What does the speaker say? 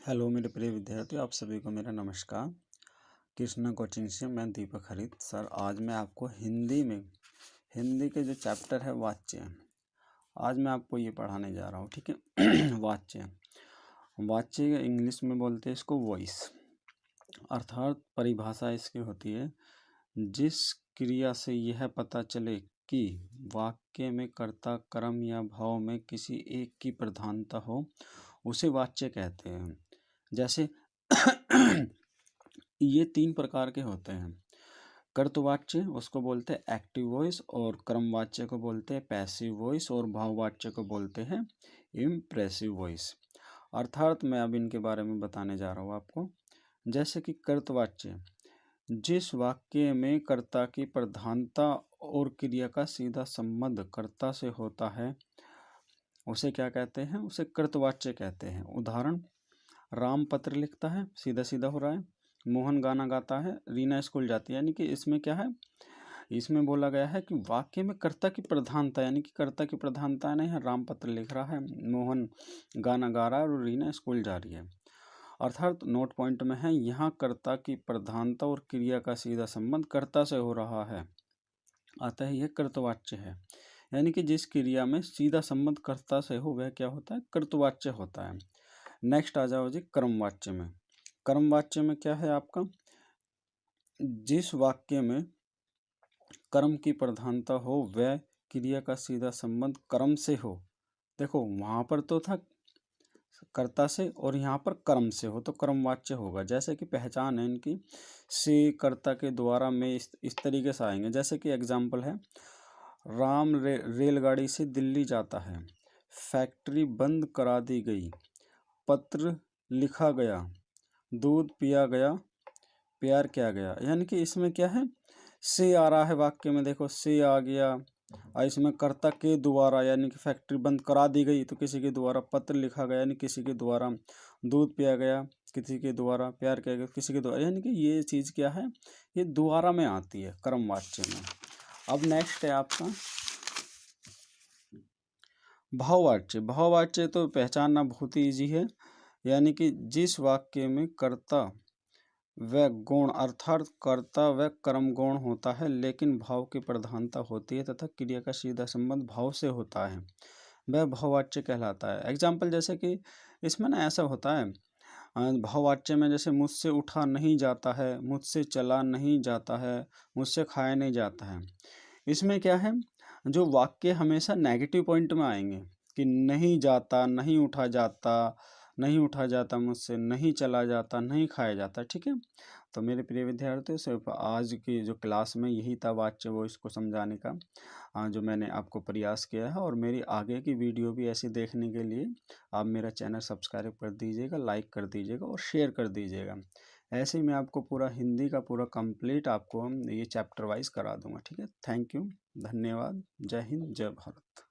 Hello मेरे प्रिय विद्यार्थियों, आप सभी को मेरा नमस्कार। कृष्णा कोचिंग से मैं दीपक हरित सर। आज मैं आपको हिंदी के जो चैप्टर है वाच्य, आज मैं आपको ये पढ़ाने जा रहा हूँ, ठीक है। वाच्य इंग्लिश में बोलते हैं इसको वॉइस, अर्थात परिभाषा इसकी होती है जिस क्रिया से यह पता चले कि वाक्य में कर्ता, कर्म या भाव में किसी एक की प्रधानता हो, उसे वाच्य कहते हैं। जैसे ये 3 प्रकार के होते हैं। कर्तवाच्य उसको बोलते हैं एक्टिव वॉइस, और कर्मवाच्य को बोलते हैं पैसिव वॉइस, और भाववाच्य को बोलते हैं इम्प्रेसिव वॉइस। अर्थात मैं अब इनके बारे में बताने जा रहा हूँ आपको। जैसे कि कर्तवाच्य, जिस वाक्य में कर्ता की प्रधानता और क्रिया का सीधा संबंध कर्ता से होता है उसे क्या कहते हैं? उसे कर्तवाच्य कहते हैं। उदाहरण, राम पत्र लिखता है, सीधा सीधा हो रहा है। मोहन गाना गाता है, रीना स्कूल जाती है। यानी कि इसमें क्या है, इसमें बोला गया है कि वाक्य में कर्ता की प्रधानता, यानी कि कर्ता की प्रधानता नहीं है। राम पत्र लिख रहा है, मोहन गाना गा रहा है और रीना स्कूल जा रही है। अर्थात नोट पॉइंट में है, यहाँ कर्ता की प्रधानता और क्रिया का सीधा संबंध कर्ता से हो रहा है, अतः यह कर्तवाच्य है। यानी कि जिस क्रिया में सीधा संबंध कर्ता से हो वह क्या होता है? कर्तवाच्य होता है। नेक्स्ट आ जाओ जी कर्मवाच्य में। कर्मवाच्य में क्या है आपका? जिस वाक्य में कर्म की प्रधानता हो वह क्रिया का सीधा संबंध कर्म से हो। देखो वहाँ पर तो था कर्ता से और यहाँ पर कर्म से हो, तो कर्मवाच्य होगा। जैसे कि पहचान है इनकी, से कर्ता के द्वारा में इस तरीके से आएंगे। जैसे कि एग्जाम्पल है, राम रेलगाड़ी से दिल्ली जाता है, फैक्ट्री बंद करा दी गई, पत्र लिखा गया, दूध पिया गया, प्यार किया गया। यानी कि इसमें क्या है, से आ रहा है वाक्य में। देखो से आ गया, और इसमें कर्ता के द्वारा, यानी कि फैक्ट्री बंद करा दी गई तो किसी के द्वारा, पत्र लिखा गया यानी किसी के द्वारा, दूध पिया गया किसी के द्वारा, प्यार किया गया किसी के द्वारा। यानी कि ये चीज़ क्या है, ये द्वारा में आती है कर्मवाच्य में। अब नेक्स्ट है आपका भाववाच्य। भाववाच्य तो पहचानना बहुत ही ईजी है। यानी कि जिस वाक्य में कर्ता व गुण, अर्थात कर्ता व कर्म गुण होता है लेकिन भाव की प्रधानता होती है तथा क्रिया का सीधा संबंध भाव से होता है, वह भाववाच्य कहलाता है। एग्जाम्पल, जैसे कि इसमें ना ऐसा होता है भाववाच्य में, जैसे मुझसे उठा नहीं जाता है, मुझसे चला नहीं जाता है, मुझसे खाया नहीं जाता है। इसमें क्या है, जो वाक्य हमेशा नेगेटिव पॉइंट में आएंगे कि नहीं जाता, नहीं उठा जाता, नहीं उठा जाता मुझसे, नहीं चला जाता, नहीं खाया जाता। ठीक है, तो मेरे प्रिय विद्यार्थियों, सिर्फ आज की जो क्लास में यही था वाच्य वो इसको समझाने का जो मैंने आपको प्रयास किया है। और मेरी आगे की वीडियो भी ऐसे देखने के लिए आप मेरा चैनल सब्सक्राइब कर दीजिएगा, लाइक कर दीजिएगा और शेयर कर दीजिएगा। ऐसे ही मैं आपको पूरा हिंदी का पूरा कंप्लीट आपको हम ये चैप्टर वाइज करा दूंगा। ठीक है, थैंक यू, धन्यवाद, जय हिंद, जय भारत।